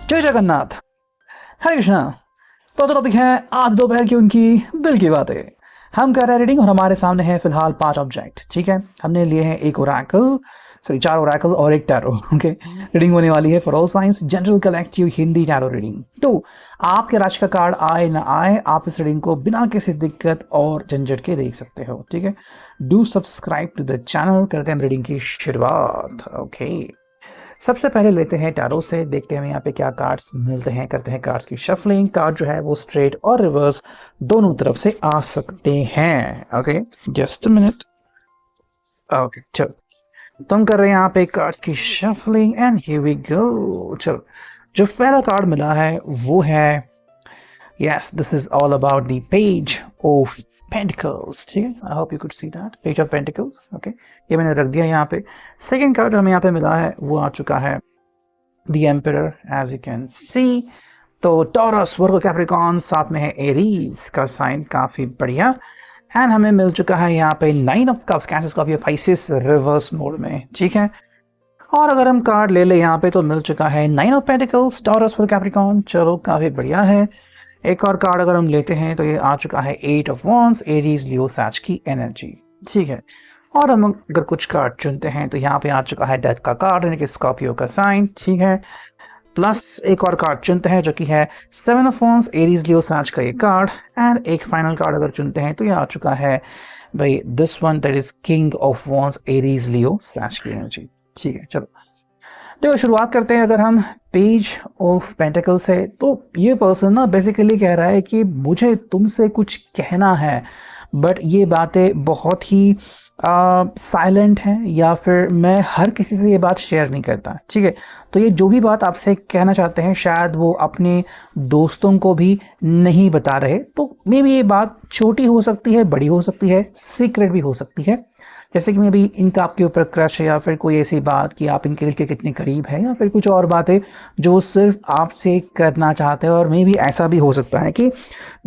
जय जगन्नाथ। हरे कृष्णा। तो टॉपिक है आज दोपहर की उनकी दिल की बातें। हम कर रहे हैं रीडिंग और हमारे सामने है फिलहाल 5 ऑब्जेक्ट। ठीक है, हमने लिए हैं एक ओरेकल, सॉरी 4 ओरेकल और एक टैरो। ओके, रीडिंग होने वाली है for all science general collective Hindi tarot reading. तो आपके राशि का कार्ड आए ना आए, आप इस रीडिंग को बिना किसी दिक्कत और झंझट के देख सकते हो। ठीक है, do subscribe to the channel. करते हैं रीडिंग की शुरुआत। ओके, सबसे पहले लेते हैं टैरो से, देखते हैं यहाँ पे क्या कार्ड्स मिलते हैं। करते हैं कार्ड्स की शफलिंग। कार्ड जो है वो स्ट्रेट और रिवर्स दोनों तरफ से आ सकते हैं। Okay, just minute. ओके, चलो तो हम कर रहे हैं यहाँ पे कार्ड्स की shuffling and here we go. चलो, जो पहला कार्ड मिला है वो है, yes, this is all about the page of pentacles. ठीक है, I hope you could see that page of pentacles. Okay, ये मैंने रख दिया यहाँ पे। सेकेंड कार्ड हमें यहाँ पे मिला है वो आ चुका है the emperor, as you can see. तो टॉरस, वर्गो, कैप्रिकॉर्न, साथ में है एरीज का साइन, काफी बढ़िया। एंड हमें मिल चुका है यहाँ पे 9 of cups, cancer, Scorpio, Pisces reverse mode में। ठीक है, और अगर हम कार्ड ले ले यहाँ पे तो मिल चुका है 9 of pentacles, taurus, Virgo, Capricorn. चलो, काफी बढ़िया है। एक और कार्ड अगर हम लेते हैं तो ये आ चुका है 8 of wands, Aries, Leo, Sag की एनर्जी। ठीक है, और हम अगर कुछ कार्ड चुनते हैं तो यहाँ पे आ चुका है डेथ का कार्ड, यानी कि स्कॉर्पियो का साइन। ठीक है, प्लस एक और कार्ड चुनते हैं जो कि है 7 of wands, Aries, Leo, Sag का ये कार्ड। एंड एक फाइनल कार्ड अगर चुनते हैं तो ये आ चुका है भाई this one, that is king of wands, Aries, Leo, Sag की एनर्जी। ठीक है, चलो तो शुरुआत करते हैं। अगर हम पेज ऑफ पेंटिकल से, तो ये पर्सन ना बेसिकली कह रहा है कि मुझे तुमसे कुछ कहना है, बट ये बातें बहुत ही साइलेंट हैं, या फिर मैं हर किसी से ये बात शेयर नहीं करता। ठीक है, तो ये जो भी बात आपसे कहना चाहते हैं शायद वो अपने दोस्तों को भी नहीं बता रहे। तो मे बी ये बात छोटी हो सकती है, बड़ी हो सकती है, सीक्रेट भी हो सकती है। जैसे कि मे बी इनका आपके ऊपर क्रश है, या फिर कोई ऐसी बात कि आप इनके दिल के कितने करीब है, या फिर कुछ और बातें जो सिर्फ आपसे करना चाहते हैं। और मे बी ऐसा भी हो सकता है कि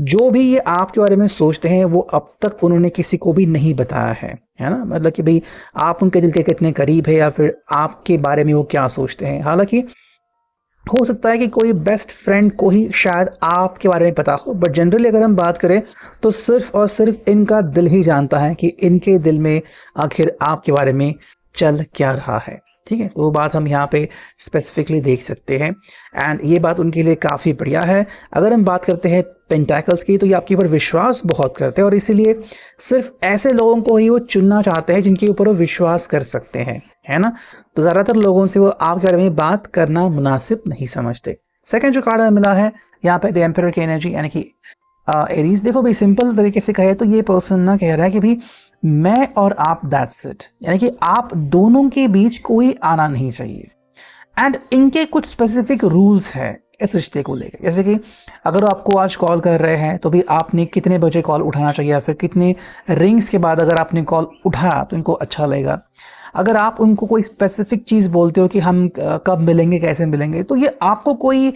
जो भी ये आपके बारे में सोचते हैं वो अब तक उन्होंने किसी को भी नहीं बताया है ना। मतलब कि भाई आप उनके दिल के कितने करीब है, या फिर आपके बारे में वो क्या सोचते हैं। हालांकि हो सकता है कि कोई बेस्ट फ्रेंड को ही शायद आपके बारे में पता हो, बट जनरली अगर हम बात करें तो सिर्फ और सिर्फ इनका दिल ही जानता है कि इनके दिल में आखिर आपके बारे में चल क्या रहा है। ठीक है, तो वो बात हम यहाँ पे स्पेसिफिकली देख सकते हैं, एंड ये बात उनके लिए काफ़ी बढ़िया है। अगर हम बात करते हैं पेंटाकल्स की, तो ये आपके ऊपर विश्वास बहुत करते हैं, और इसीलिए सिर्फ ऐसे लोगों को ही वो चुनना चाहते हैं जिनके ऊपर वो विश्वास कर सकते हैं, है ना। तो ज़्यादातर लोगों से वो आपके बारे में बात करना मुनासिब नहीं समझते। सेकंड जो कार्ड हमें मिला है यहाँ पे द एम्परर की एनर्जी, यानी कि एरीज। देखो भाई, सिंपल तरीके से कहे तो ये पर्सन ना कह रहा है कि भाई मैं और आप, दैट्स इट, यानी कि आप दोनों के बीच कोई आना नहीं चाहिए। एंड इनके कुछ स्पेसिफिक रूल्स है इस रिश्ते को लेकर। जैसे कि अगर आपको आज कॉल कर रहे हैं तो भी आपने कितने बजे कॉल उठाना चाहिए, या फिर कितने रिंग्स के बाद अगर आपने कॉल उठाया तो इनको अच्छा लगेगा। अगर आप उनको कोई स्पेसिफिक चीज़ बोलते हो कि हम कब मिलेंगे, कैसे मिलेंगे, तो ये आपको कोई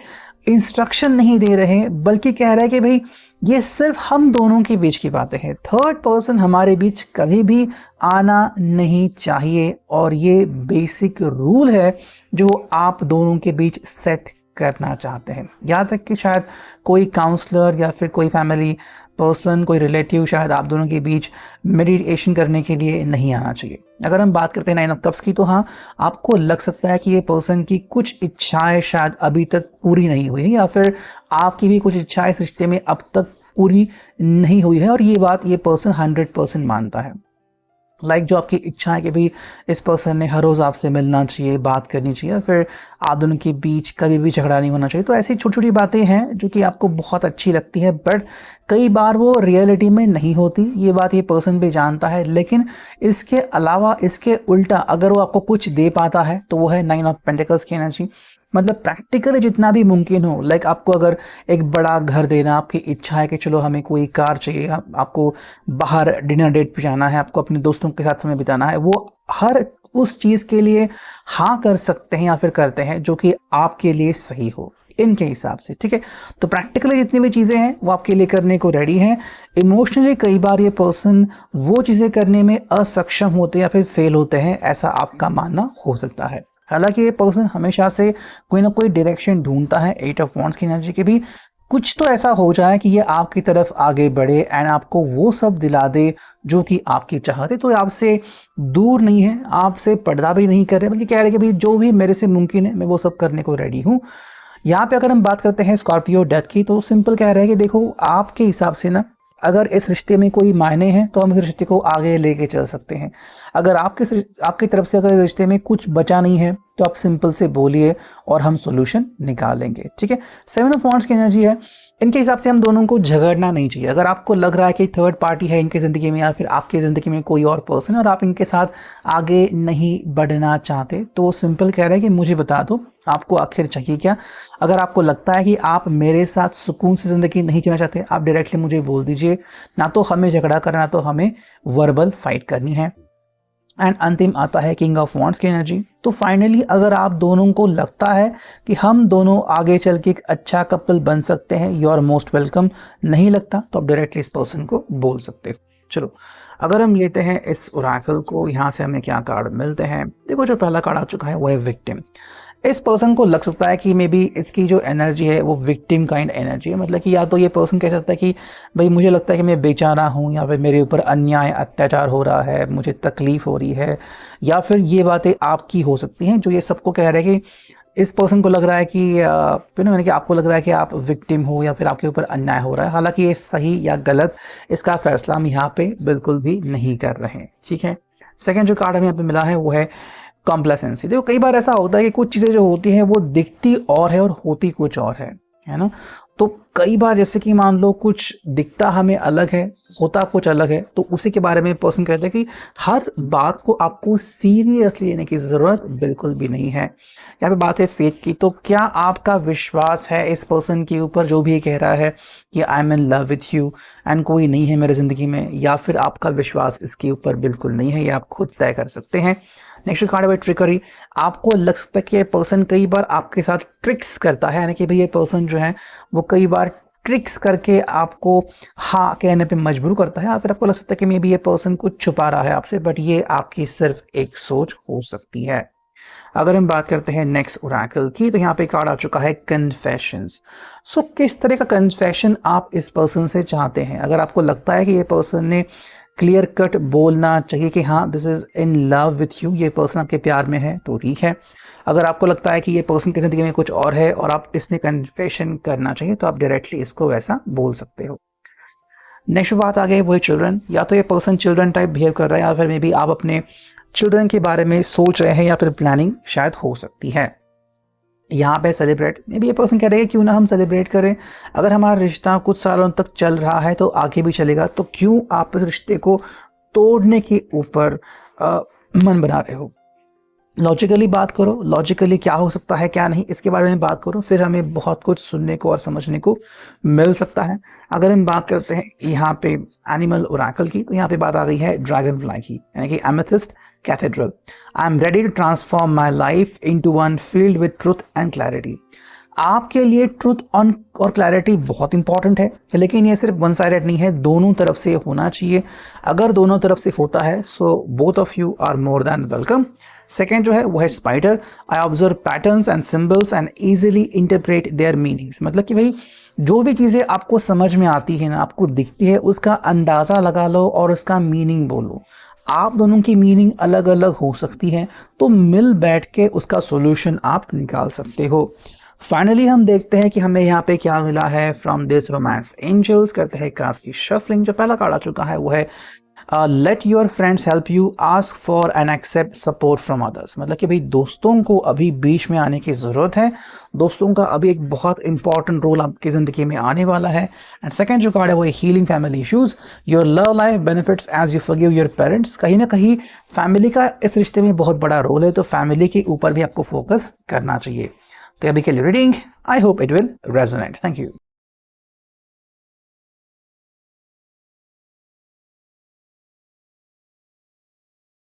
इंस्ट्रक्शन नहीं दे रहे हैं, बल्कि कह रहा है कि भाई ये सिर्फ हम दोनों के बीच की बातें हैं। थर्ड पर्सन हमारे बीच कभी भी आना नहीं चाहिए, और ये बेसिक रूल है जो आप दोनों के बीच सेट करना चाहते हैं। यहाँ तक कि शायद कोई काउंसलर या फिर कोई फैमिली पर्सन, कोई रिलेटिव शायद आप दोनों के बीच मेडिटेशन करने के लिए नहीं आना चाहिए। अगर हम बात करते हैं 9 ऑफ कप्स की, तो हाँ, आपको लग सकता है कि ये पर्सन की कुछ इच्छाएं शायद अभी तक पूरी नहीं हुई है, या फिर आपकी भी कुछ इच्छाएं इस रिश्ते में अब तक पूरी नहीं हुई है, और ये बात ये पर्सन 100% मानता है। लाइक जो आपकी इच्छा है कि भाई इस पर्सन ने हर रोज़ आपसे मिलना चाहिए, बात करनी चाहिए, फिर आप दोनों के बीच कभी भी झगड़ा नहीं होना चाहिए। तो ऐसी छोटी छोटी बातें हैं जो कि आपको बहुत अच्छी लगती है, बट कई बार वो रियलिटी में नहीं होती। ये बात ये पर्सन भी जानता है। लेकिन इसके अलावा, इसके उल्टा अगर वो आपको कुछ दे पाता है तो वो है 9 ऑफ पेंटिकल्स की एनर्जी। मतलब प्रैक्टिकली जितना भी मुमकिन हो, लाइक आपको अगर एक बड़ा घर देना, आपकी इच्छा है कि चलो हमें कोई कार चाहिए, आपको बाहर डिनर डेट पे जाना है, आपको अपने दोस्तों के साथ समय बिताना है, वो हर उस चीज़ के लिए हाँ कर सकते हैं या फिर करते हैं जो कि आपके लिए सही हो इनके हिसाब से। ठीक है, तो प्रैक्टिकली जितनी भी चीज़ें हैं वो आपके लिए करने को रेडी हैं। इमोशनली कई बार ये पर्सन वो चीज़ें करने में असक्षम होते हैं या फिर फेल होते हैं, ऐसा आपका मानना हो सकता है। हालांकि ये पर्सन हमेशा से कोई ना कोई डायरेक्शन ढूंढता है 8 ऑफ वांड्स की एनर्जी के भी। कुछ तो ऐसा हो जाए कि ये आपकी तरफ आगे बढ़े एंड आपको वो सब दिला दे जो कि आपकी चाहते। तो आपसे दूर नहीं है, आपसे पर्दा भी नहीं कर रहे, बल्कि कह रहे कि भाई जो भी मेरे से मुमकिन है मैं वो सब करने को रेडी हूँ। यहाँ पे अगर हम बात करते हैं स्कॉर्पियो डेथ की, तो सिंपल कह रहे हैं कि देखो आपके हिसाब से ना, अगर इस रिश्ते में कोई मायने हैं तो हम इस रिश्ते को आगे लेके चल सकते हैं। अगर आपकी तरफ से अगर इस रिश्ते में कुछ बचा नहीं है तो आप सिंपल से बोलिए और हम सॉल्यूशन निकालेंगे, ठीक है। 7 ऑफ वांड्स की एनर्जी है। इनके हिसाब से हम दोनों को झगड़ना नहीं चाहिए। अगर आपको लग रहा है कि थर्ड पार्टी है इनकी ज़िंदगी में या फिर आपकी ज़िंदगी में कोई और पर्सन है और आप इनके साथ आगे नहीं बढ़ना चाहते, तो सिंपल कह रहे हैं कि मुझे बता दो आपको आखिर चाहिए क्या। अगर आपको लगता है कि आप मेरे साथ सुकून से ज़िंदगी नहीं जीना चाहते, आप डायरेक्टली मुझे बोल दीजिए। ना तो हमें झगड़ा करना, ना तो हमें वर्बल फाइट करनी है। एंड अंतिम आता है किंग ऑफ वांड्स की एनर्जी। तो फाइनली अगर आप दोनों को लगता है कि हम दोनों आगे चल के एक अच्छा कपल बन सकते हैं, यू आर मोस्ट वेलकम। नहीं लगता तो आप डायरेक्टली इस पर्सन को बोल सकते हो। चलो अगर हम लेते हैं इस ओरेकल को, यहाँ से हमें क्या कार्ड मिलते हैं। देखो जो पहला कार्ड आ चुका है वो है विक्टिम। इस पर्सन को लग सकता है कि मे बी इसकी जो एनर्जी है वो विक्टिम काइंड एनर्जी है। मतलब कि या तो ये पर्सन कह सकता है कि भाई मुझे लगता है कि मैं बेचारा हूँ, या फिर मेरे ऊपर अन्याय अत्याचार हो रहा है, मुझे तकलीफ हो रही है, या फिर ये बातें आपकी हो सकती हैं जो ये सबको कह रहे हैं कि इस पर्सन को लग रहा है कि मैंने कि आपको लग रहा है कि आप विक्टिम हो या फिर आपके ऊपर अन्याय हो रहा है। हालांकि ये सही या गलत इसका फैसला हम यहाँ पे बिल्कुल भी नहीं कर रहे हैं, ठीक है। सेकेंड जो कार्ड हमें यहाँ पे मिला है वो है कॉम्प्लेसेंसी। देखो कई बार ऐसा होता है कि कुछ चीज़ें जो होती हैं वो दिखती और है और होती कुछ और है ना। तो कई बार जैसे कि मान लो कुछ दिखता हमें अलग है, होता कुछ अलग है, तो उसी के बारे में पर्सन कहते हैं कि हर बात को आपको सीरियसली लेने की ज़रूरत बिल्कुल भी नहीं है। यहाँ पे बात है फेथ की। तो क्या आपका विश्वास है इस पर्सन के ऊपर जो भी ये कह रहा है कि I am in love with you and कोई नहीं है मेरी ज़िंदगी में, या फिर आपका विश्वास इसके ऊपर बिल्कुल नहीं है, ये आप खुद तय कर सकते हैं। नेक्स्ट कार्ड है ट्रिकरी। आपको लग सकता है कि ये पर्सन कई बार आपके साथ ट्रिक्स करता है, यानी कि भाई ये पर्सन जो है वो कई बार ट्रिक्स करके आपको हाँ कहने पे मजबूर करता है, या फिर आपको लग सकता है कि मे बी ये पर्सन कुछ छुपा रहा है आपसे, बट ये आपकी सिर्फ एक सोच हो सकती है। अगर हम बात करते हैं नेक्स्ट ओरेकल की, तो यहाँ पे कार्ड आ चुका है कन्फेशंस। सो किस तरह का कन्फेशन आप इस पर्सन से चाहते हैं। अगर आपको लगता है कि ये पर्सन ने क्लियर कट बोलना चाहिए कि हाँ this is in love with you, ये पर्सन आपके प्यार में है, तो ठीक है। अगर आपको लगता है कि ये पर्सन की ज़िंदगी में कुछ और है और आप इसने कन्फेशन करना चाहिए, तो आप डायरेक्टली इसको वैसा बोल सकते हो। नेक्स्ट बात आ गई वो है चिल्ड्रन। या तो ये पर्सन चिल्ड्रन टाइप बिहेव कर रहा है, या फिर मे बी आप अपने चिल्ड्रन के बारे में सोच रहे हैं, या फिर प्लानिंग शायद हो सकती है। यहाँ पे सेलिब्रेट, मे बी ये पर्सन कह रहे हैं क्यों ना हम सेलिब्रेट करें। अगर हमारा रिश्ता कुछ सालों तक चल रहा है तो आगे भी चलेगा, तो क्यों आप इस रिश्ते को तोड़ने के ऊपर मन बना रहे हो। लॉजिकली बात करो, लॉजिकली क्या हो सकता है क्या नहीं इसके बारे में बात करो, फिर हमें बहुत कुछ सुनने को और समझने को मिल सकता है। अगर हम बात करते हैं यहाँ पे एनिमल ओरेकल की, तो यहाँ पे बात आ गई है ड्रैगन फ्लाई की, यानी कि amethyst cathedral. I am ready to transform my life into one field with truth and clarity. आपके लिए ट्रुथ और क्लैरिटी बहुत इंपॉर्टेंट है, लेकिन ये सिर्फ वन साइडेड नहीं है, दोनों तरफ से होना चाहिए। अगर दोनों तरफ से होता है so both of you are more than welcome. Second जो है वो है spider. I observe patterns and symbols and easily interpret their meanings. मतलब कि भाई जो भी चीज़ें आपको समझ में आती है ना, आपको दिखती है, उसका अंदाज़ा लगा लो और उसका मीनिंग बोलो। आप दोनों की मीनिंग अलग अलग हो सकती है, तो मिल बैठ के उसका सोल्यूशन आप निकाल सकते हो। फाइनली हम देखते हैं कि हमें यहाँ पे क्या मिला है फ्रॉम दिस रोमांस एंजल्स। करते हैं कास्ट की शफलिंग। जो पहला कार्ड आ चुका है वो है let your friends help you, ask for and accept support from others. मतलब कि भाई दोस्तों को अभी बीच में आने की ज़रूरत है, दोस्तों का अभी एक बहुत इंपॉर्टेंट रोल आपकी ज़िंदगी में आने वाला है। एंड सेकंड जो कार्ड है वो है healing family issues. Your love life benefits as you forgive your parents. कहीं ना कहीं फैमिली का इस रिश्ते में बहुत बड़ा रोल है, तो फैमिली के ऊपर भी आपको फोकस करना चाहिए। तो अभी के लिए reading, I hope it will resonate. Thank you.